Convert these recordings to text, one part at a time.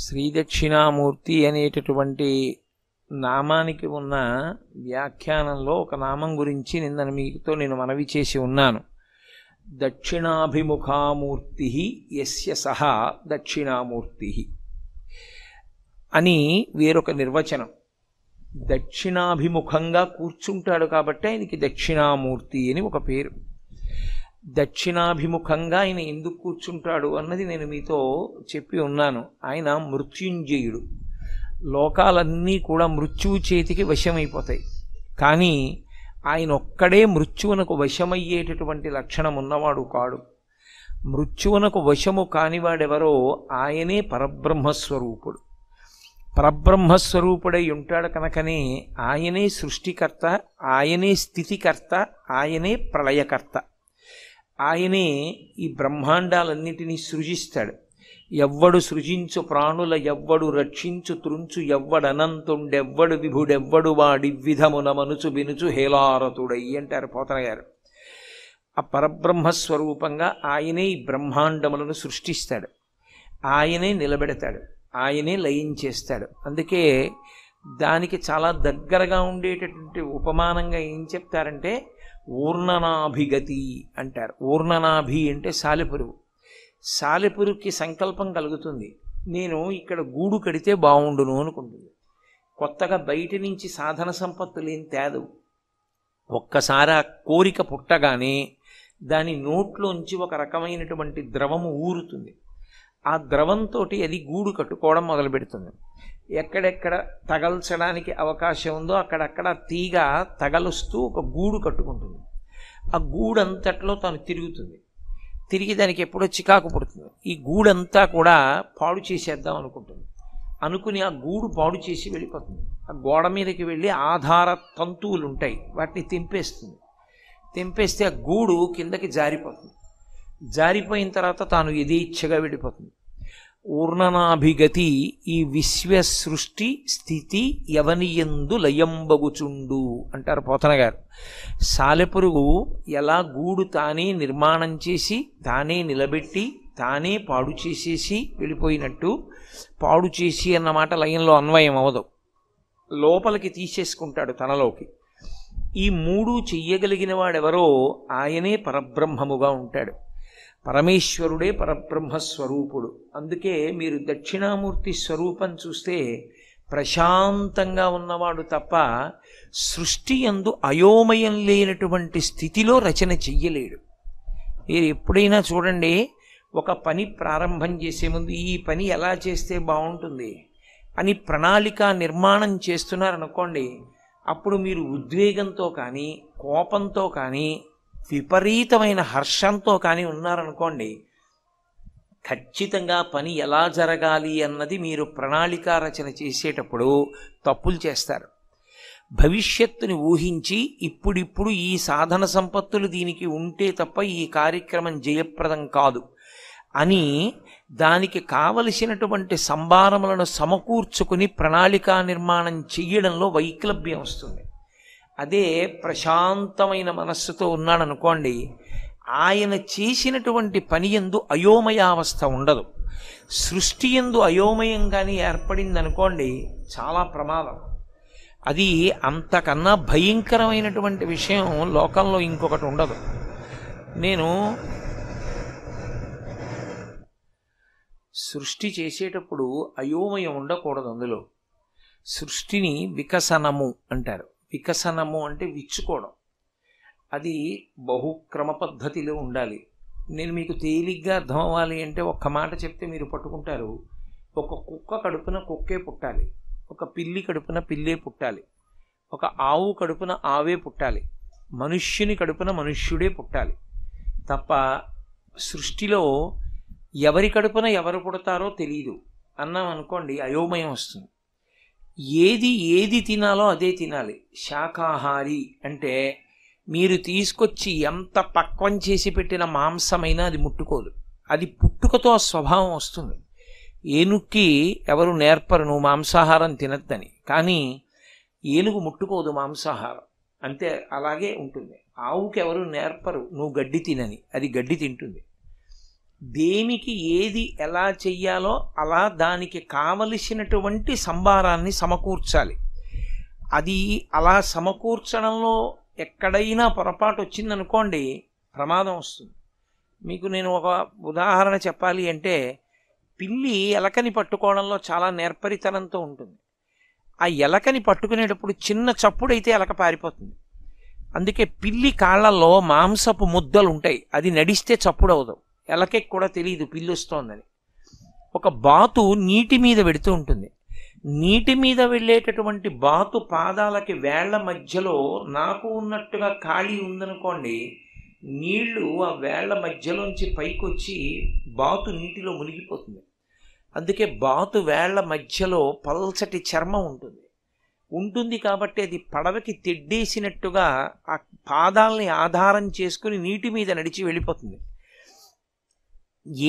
శ్రీదక్షిణామూర్తి అనేటటువంటి నామానికి ఉన్న వ్యాఖ్యానంలో ఒక నామం గురించి నిన్న మీతో నేను మనవి చేసి ఉన్నాను. దక్షిణాభిముఖామూర్తి యస్య సహా దక్షిణామూర్తి అని వేరొక నిర్వచనం. దక్షిణాభిముఖంగా కూర్చుంటాడు కాబట్టి ఆయనకి దక్షిణామూర్తి అని ఒక పేరు. దక్షిణాభిముఖంగా ఆయన ఎందుకు కూర్చుంటాడు అన్నది నేను మీతో చెప్పి ఉన్నాను. ఆయన మృత్యుంజయుడు. లోకాలన్నీ కూడా మృత్యువు చేతికి వశమైపోతాయి, కానీ ఆయన ఒక్కడే మృత్యువునకు వశమయ్యేటటువంటి లక్షణం ఉన్నవాడు కాడు. మృత్యువునకు వశము కానివాడెవరో ఆయనే పరబ్రహ్మస్వరూపుడు. పరబ్రహ్మస్వరూపుడై ఉంటాడు కనుకనే ఆయనే సృష్టికర్త, ఆయనే స్థితికర్త, ఆయనే ప్రళయకర్త. ఆయనే ఈ బ్రహ్మాండాలన్నిటినీ సృజిస్తాడు. ఎవ్వడు సృజించు ప్రాణుల ఎవ్వడు రక్షించు త్రుంచు ఎవ్వడనంతుండెవ్వడు విభుడెవ్వడు వాడివిధమున మనుచు బినుచు హేలారతుడై అంటారు పోతన గారు. ఆ పరబ్రహ్మస్వరూపంగా ఆయనే ఈ బ్రహ్మాండములను సృష్టిస్తాడు, ఆయనే నిలబెడతాడు, ఆయనే లయించేస్తాడు. అందుకే దానికి చాలా దగ్గరగా ఉండేటటువంటి ఉపమానంగా ఏం చెప్తారంటే ఊర్ణనాభిగతి అంటారు. ఊర్ణనాభి అంటే సాలెపురుగు. సాలెపురుగుకి సంకల్పం కలుగుతుంది, నేను ఇక్కడ గూడు కడితే బాగుండును అనుకుంటుంది. కొత్తగా బయట నుంచి సాధన సంపత్తులు ఏం తేదవు. ఒక్కసారి ఆ కోరిక పుట్టగానే దాని నోట్లోంచి ఒక రకమైనటువంటి ద్రవము ఊరుతుంది. ఆ ద్రవంతో అది గూడు కట్టుకోవడం మొదలు పెడుతుంది. ఎక్కడెక్కడ తగల్చడానికి అవకాశం ఉందో అక్కడక్కడ తీగ తగలుస్తూ ఒక గూడు కట్టుకుంటుంది. ఆ గూడంతట్లో తను తిరుగుతుంది. తిరిగి దానికి ఎప్పుడో చికాకు పుడుతుంది. ఈ గూడంతా కూడా పాడు చేసేద్దాం అనుకుంటుంది. అనుకుని ఆ గూడు పాడు చేసి వెళ్ళిపోతుంది. ఆ గోడ మీదకి వెళ్ళి ఆధార తంతువులు ఉంటాయి, వాటిని తెంపేస్తుంది. తెంపేస్తే ఆ గూడు కిందకి జారిపోతుంది. జారిపోయిన తర్వాత తాను యథేచ్ఛగా వెళ్ళిపోతుంది. ఊర్ణనాభిగతి ఈ విశ్వ సృష్టి స్థితి యవనియందు లయంబగుచుండు అంటారు పోతన గారు. సాలెపురుగు ఎలా గూడు తానే నిర్మాణం చేసి తానే నిలబెట్టి తానే పాడు చేసేసి వెళ్ళిపోయినట్టు, పాడు చేసి అన్నమాట లయంలో అన్వయం అవదు, లోపలికి తీసేసుకుంటాడు తనలోకి. ఈ మూడు చెయ్యగలిగిన వాడెవరో ఆయనే పరబ్రహ్మముగా ఉంటాడు. పరమేశ్వరుడే పరబ్రహ్మస్వరూపుడు. అందుకే మీరు దక్షిణామూర్తి స్వరూపం చూస్తే ప్రశాంతంగా ఉన్నవాడు తప్ప సృష్టి యందు అయోమయం లేనటువంటి స్థితిలో రచన చెయ్యలేడు. మీరు ఎప్పుడైనా చూడండి, ఒక పని ప్రారంభం చేసే ముందు ఈ పని ఎలా చేస్తే బాగుంటుంది అని ప్రణాళిక నిర్మాణం చేస్తున్నారనుకోండి, అప్పుడు మీరు ఉద్వేగంతో కానీ కోపంతో కానీ విపరీతమైన హర్షంతో కానీ ఉన్నారనుకోండి, ఖచ్చితంగా పని ఎలా జరగాలి అన్నది మీరు ప్రణాళిక రచన చేసేటప్పుడు తప్పులు చేస్తారు. భవిష్యత్తుని ఊహించి ఇప్పుడిప్పుడు ఈ సాధన సంపత్తులు దీనికి ఉంటే తప్ప ఈ కార్యక్రమం జయప్రదం కాదు అని దానికి కావలసినటువంటి సంభారములను సమకూర్చుకుని ప్రణాళికా నిర్మాణం చెయ్యడంలో వైక్లభ్యం వస్తుంది. అదే ప్రశాంతమైన మనస్సుతో ఉన్నాడనుకోండి, ఆయన చేసినటువంటి పని యందు అయోమయావస్థ ఉండదు. సృష్టి యందు అయోమయం కానీ ఏర్పడిందనుకోండి చాలా ప్రమాదం. అది అంతకన్నా భయంకరమైనటువంటి విషయం లోకంలో ఇంకొకటి ఉండదు. నేను సృష్టి చేసేటప్పుడు అయోమయం ఉండకూడదు. అందులో సృష్టిని వికసనము అంటారు. వికసనము అంటే విచ్చుకోవడం. అది బహుక్రమ పద్ధతిలో ఉండాలి. నేను మీకు తేలిగ్గా అర్థం అవ్వాలి అంటే ఒక్క మాట చెప్తే మీరు పట్టుకుంటారు. ఒక కుక్క కడుపున కుక్కే పుట్టాలి, ఒక పిల్లి కడుపున పిల్లే పుట్టాలి, ఒక ఆవు కడుపున ఆవే పుట్టాలి, మనుష్యుని కడుపున మనుష్యుడే పుట్టాలి తప్ప సృష్టిలో ఎవరి కడుపున ఎవరు పుడతారో తెలియదు అన్నాం అనుకోండి, అయోమయం వస్తుంది. ఏది తినాలో అదే తినాలి. శాకాహారి అంటే మీరు తీసుకొచ్చి ఎంత పక్వం చేసి పెట్టిన మాంసమైనా అది ముట్టుకోదు. అది పుట్టుకతో ఆ స్వభావం వస్తుంది. ఏనుక్కి ఎవరు నేర్పరు నువ్వు మాంసాహారం తినద్దని, కానీ ఏనుగు ముట్టుకోదు మాంసాహారం, అంతే అలాగే ఉంటుంది. ఆవుకి ఎవరు నేర్పరు నువ్వు గడ్డి తినని, అది గడ్డి తింటుంది. దేనికి ఏది ఎలా చెయ్యాలో అలా దానికి కావలసినటువంటి సంభారాన్ని సమకూర్చాలి. అది అలా సమకూర్చడంలో ఎక్కడైనా పొరపాటు వచ్చిందనుకోండి, ప్రమాదం వస్తుంది. మీకు నేను ఒక ఉదాహరణ చెప్పాలి అంటే, పిల్లి ఎలకని పట్టుకోవడంలో చాలా నేర్పరితనంతో ఉంటుంది. ఆ ఎలకని పట్టుకునేటప్పుడు చిన్న చప్పుడైతే ఎలక పారిపోతుంది. అందుకే పిల్లి కాళ్ళల్లో మాంసపు ముద్దలు ఉంటాయి, అది నడిస్తే చప్పుడు అవదు. ఎలకెకి కూడా తెలియదు పిల్లి వస్తోందని. ఒక బాతు నీటి మీద వెడుతూ ఉంటుంది. నీటి మీద వెళ్ళేటటువంటి బాతు పాదాలకి వేళ్ల మధ్యలో నాకు ఉన్నట్టుగా ఖాళీ ఉందనుకోండి, నీళ్లు ఆ వేళ్ల మధ్యలోంచి పైకొచ్చి బాతు నీటిలో మునిగిపోతుంది. అందుకే బాతు వేళ్ల మధ్యలో పల్చటి చర్మం ఉంటుంది కాబట్టి అది పడవకి తెడ్డేసినట్టుగా ఆ పాదాలని ఆధారం చేసుకుని నీటి మీద నడిచి వెళ్ళిపోతుంది.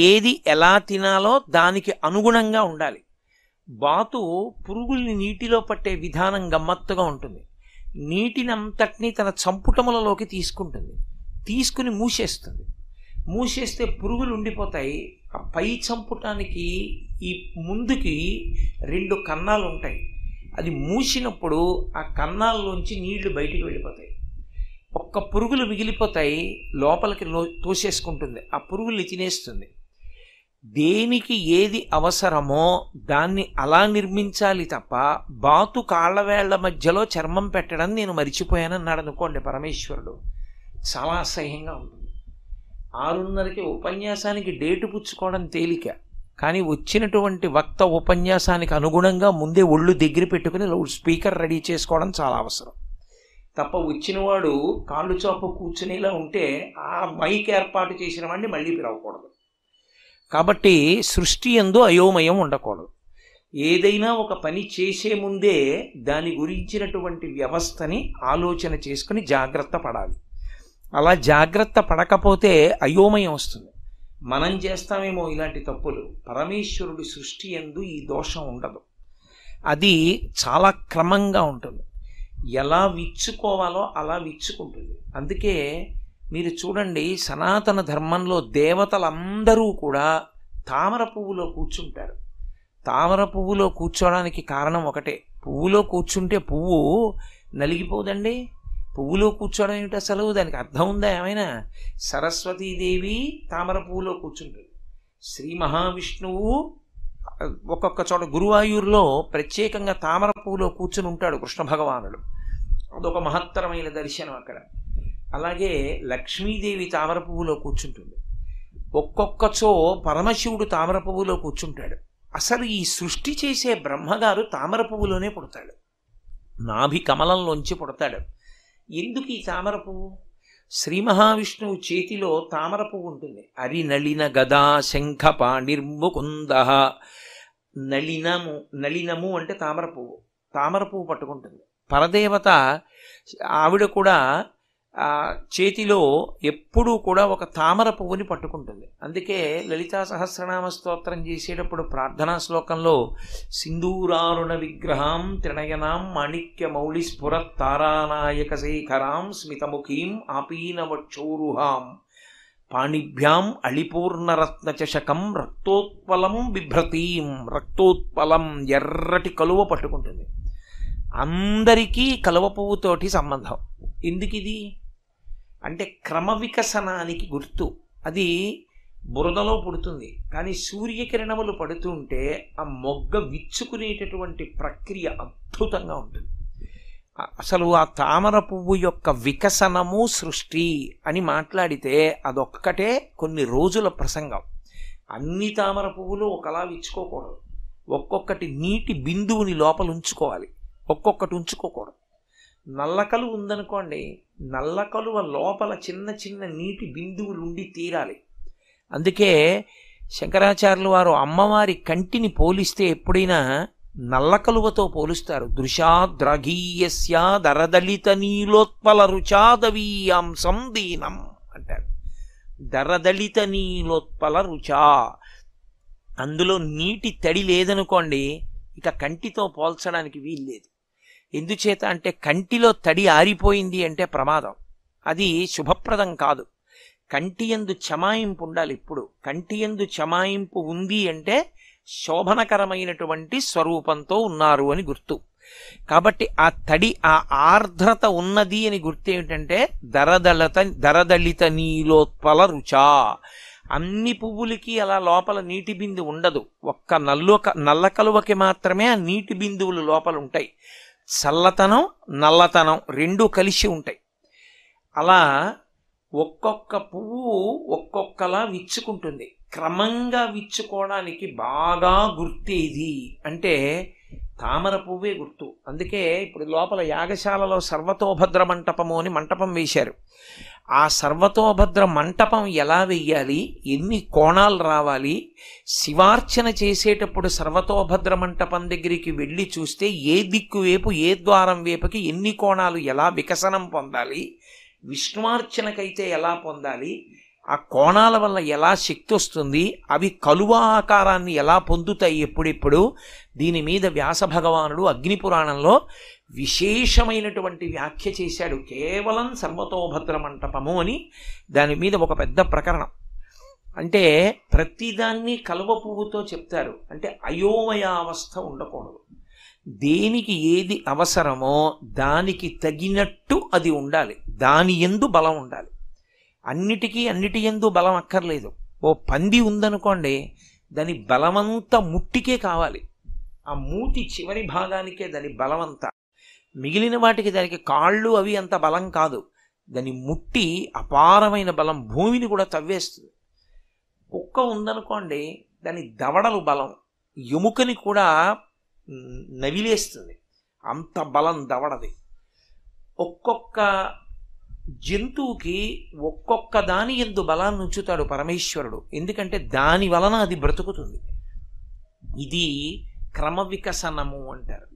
ఏది ఎలా తినాలో దానికి అనుగుణంగా ఉండాలి. బాతు పురుగుల్ని నీటిలో పట్టే విధానం గమ్మత్తుగా ఉంటుంది. నీటినంతటినీ తన చంపుటములలోకి తీసుకుని మూసేస్తే పురుగులు ఉండిపోతాయి. ఆ పై చంపుటానికి ఈ ముందుకి 2 కన్నాలు ఉంటాయి. అది మూసినప్పుడు ఆ కన్నాల్లోంచి నీళ్లు బయటికి వెళ్ళిపోతాయి. ఒక్క పురుగులు మిగిలిపోతాయి, లోపలికి తోసేసుకుంటుంది, ఆ పురుగుల్ని తినేస్తుంది. దేనికి ఏది అవసరమో దాన్ని అలా నిర్మించాలి తప్ప బాతు కాళ్ళవేళ్ల మధ్యలో చర్మం పెట్టడం నేను మరిచిపోయానన్నాడు అనుకోండి పరమేశ్వరుడు, చాలా అసహ్యంగా ఉంటుంది. 6:30కి ఉపన్యాసానికి డేటు పుచ్చుకోవడం తేలిక, కానీ వచ్చినటువంటి వక్త ఉపన్యాసానికి అనుగుణంగా ముందే ఒళ్ళు దగ్గర పెట్టుకుని లౌడ్ స్పీకర్ రెడీ చేసుకోవడం చాలా అవసరం. తప్ప వచ్చినవాడు కాళ్ళు చోప కూర్చునేలా ఉంటే ఆ మైక్ ఏర్పాటు చేసిన వాడిని మళ్ళీ పిలవకూడదు. కాబట్టి సృష్టి యందు అయోమయం ఉండకూడదు. ఏదైనా ఒక పని చేసే ముందే దాని గురించినటువంటి వ్యవస్థని ఆలోచన చేసుకుని జాగ్రత్త పడాలి. అలా జాగ్రత్త పడకపోతే అయోమయం వస్తుంది. మనం చేస్తామేమో ఇలాంటి తప్పులు, పరమేశ్వరుడి సృష్టి యందు ఈ దోషం ఉండదు. అది చాలా క్రమంగా ఉంటుంది. ఎలా విచ్చుకోవాలో అలా విచ్చుకుంటుంది. అందుకే మీరు చూడండి, సనాతన ధర్మంలో దేవతలందరూ కూడా తామర పువ్వులో కూర్చుంటారు. తామర పువ్వులో కూర్చోడానికి కారణం ఒకటే, పువ్వులో కూర్చుంటే పువ్వు నలిగిపోదండి. పువ్వులో కూర్చోవడం ఏమిటి అసలు, దానికి అర్థం ఉందా ఏమైనా? సరస్వతీదేవి తామర పువ్వులో కూర్చుంటుంది. శ్రీ మహావిష్ణువు ఒక్కొక్క చోట గురువాయూరులో ప్రత్యేకంగా తామర పువ్వులో కూర్చుని ఉంటాడు కృష్ణ భగవానుడు. అదొక మహత్తరమైన దర్శనం అక్కడ. అలాగే లక్ష్మీదేవి తామర పువ్వులో కూర్చుంటుంది. ఒక్కొక్కచో పరమశివుడు తామర పువ్వులో కూర్చుంటాడు. అసలు ఈ సృష్టి చేసే బ్రహ్మగారు తామర పువ్వులోనే పుడతాడు, నాభి కమలంలోంచి పుడతాడు. ఎందుకు ఈ తామర పువ్వు? శ్రీ మహావిష్ణువు చేతిలో తామర పువ్వు ఉంటుంది. అరి నళిన గదా శంఖ పాణిర్ముకుంద. నళినము అంటే తామర పువ్వు పట్టుకుంటుంది. పరదేవత ఆవిడ కూడా చేతిలో ఎప్పుడూ కూడా ఒక తామర పువ్వుని పట్టుకుంటుంది. అందుకే లలితా సహస్రనామ స్తోత్రం చేసేటప్పుడు ప్రార్థనా శ్లోకంలో సింధూరారుణ విగ్రహాం త్రినయనాం మాణిక్య మౌళి స్ఫురత్ తారానాయక శేఖరాం స్మితముఖీం ఆపీనవక్షోరుహాం పాణిభ్యాం అళిపూర్ణరత్న చషకం రక్తోత్పలం బిభ్రతీం. రక్తోత్పలం ఎర్రటి కలువ పట్టుకుంటుంది. అందరికీ కలువ పువ్వుతోటి సంబంధం. ఎందుకు ఇది అంటే క్రమ వికసనానికి గుర్తు. అది బురదలో పుడుతుంది, కానీ సూర్యకిరణములు పడుతుంటే ఆ మొగ్గ విచ్చుకునేటటువంటి ప్రక్రియ అద్భుతంగా ఉంటుంది. అసలు ఆ తామర పువ్వు యొక్క వికసనము సృష్టి అని మాట్లాడితే అదొక్కటే కొన్ని రోజుల ప్రసంగం. అన్ని తామర పువ్వులు ఒకలా విచ్చుకోకూడదు. ఒక్కొక్కటి నీటి బిందువుని లోపల ఉంచుకోవాలి, ఒక్కొక్కటి ఉంచుకోకూడదు. నల్లకలు ఉందనుకోండి, నల్లకలువ లోపల చిన్న చిన్న నీటి బిందువులు ఉండి తీరాలి. అందుకే శంకరాచార్యులు వారు అమ్మవారి కంటిని పోలిస్తే ఎప్పుడైనా నల్లకలువతో పోలుస్తారు. దృశాద్రఘీయస్య దరదళిత నీలోత్పల రుచాదవీయాం సందీనం అంటారు. దరదళిత నీలోత్పల రుచా, అందులో నీటి తడి లేదనుకోండి, ఇక కంటితో పోల్చడానికి వీల్లేదు. ఎందుచేత అంటే కంటిలో తడి ఆరిపోయింది అంటే ప్రమాదం, అది శుభప్రదం కాదు. కంటియందు చమాయింపు ఉండాలి. ఇప్పుడు కంటియందు చమాయింపు ఉంది అంటే శోభనకరమైనటువంటి స్వరూపంతో ఉన్నారు అని గుర్తు. కాబట్టి ఆ తడి, ఆ ఆర్ద్రత ఉన్నది అని గుర్తు ఏమిటంటే దరదళిత నీలోత్పల రుచా. అన్ని పువ్వులకి అలా లోపల నీటి బిందు ఉండదు. ఒక్క నల్ల కలువకి మాత్రమే ఆ నీటి బిందువులు లోపల ఉంటాయి. చల్లతనం నల్లతనం రెండూ కలిసి ఉంటాయి. అలా ఒక్కొక్క పువ్వు ఒక్కొక్కలా విచ్చుకుంటుంది. క్రమంగా విచ్చుకోవడానికి బాగా గుర్తేది అంటే తామర పువ్వే గుర్తు. అందుకే ఇప్పుడు లోపల యాగశాలలో సర్వతోభద్ర మంటపము అని మంటపం వేశారు. ఆ సర్వతోభద్ర మంటపం ఎలా వెయ్యాలి, ఎన్ని కోణాలు రావాలి, శివార్చన చేసేటప్పుడు సర్వతోభద్ర మంటపం దగ్గరికి వెళ్ళి చూస్తే ఏ దిక్కు వైపు ఏ ద్వారం వైపుకి ఎన్ని కోణాలు ఎలా వికసనం పొందాలి, విష్ణువార్చనకైతే ఎలా పొందాలి, ఆ కోణాల వల్ల ఎలా శక్తి వస్తుంది, అవి కలువ ఆకారాన్ని ఎలా పొందుతాయి ఎప్పుడెప్పుడు, దీని మీద వ్యాస భగవానుడు అగ్నిపురాణంలో విశేషమైనటువంటి వ్యాఖ్య చేశాడు. కేవలం సర్వతోభద్ర మంటపము అని దాని మీద ఒక పెద్ద ప్రకరణం. అంటే ప్రతిదాన్ని కలువ పువ్వుతో చెప్తారు. అంటే అయోమయావస్థ ఉండకూడదు. దేనికి ఏది అవసరమో దానికి తగినట్టు అది ఉండాలి. దాని యందు బలం ఉండాలి. అన్నిటి యందు బలం అక్కర్లేదు. ఓ పంది ఉందనుకోండి, దాని బలమంతా ముట్టికే కావాలి. ఆ మూతి చివరి భాగానికే దాని బలమంతా. మిగిలిన వాటికి దానికి కాళ్ళు అవి అంత బలం కాదు. దాని ముట్టి అపారమైన బలం, భూమిని కూడా తవ్వేస్తుంది. కుక్క ఉందనుకోండి, దాని దవడలు బలం, ఎముకని కూడా నవిలేస్తుంది. అంత బలం దవడది. ఒక్కొక్క జంతువుకి ఒక్కొక్క దాని యందు బలాన్ని ఉంచుతాడు పరమేశ్వరుడు. ఎందుకంటే దాని వలన అది బ్రతుకుతుంది. ఇది క్రమ వికసనము అంటారు.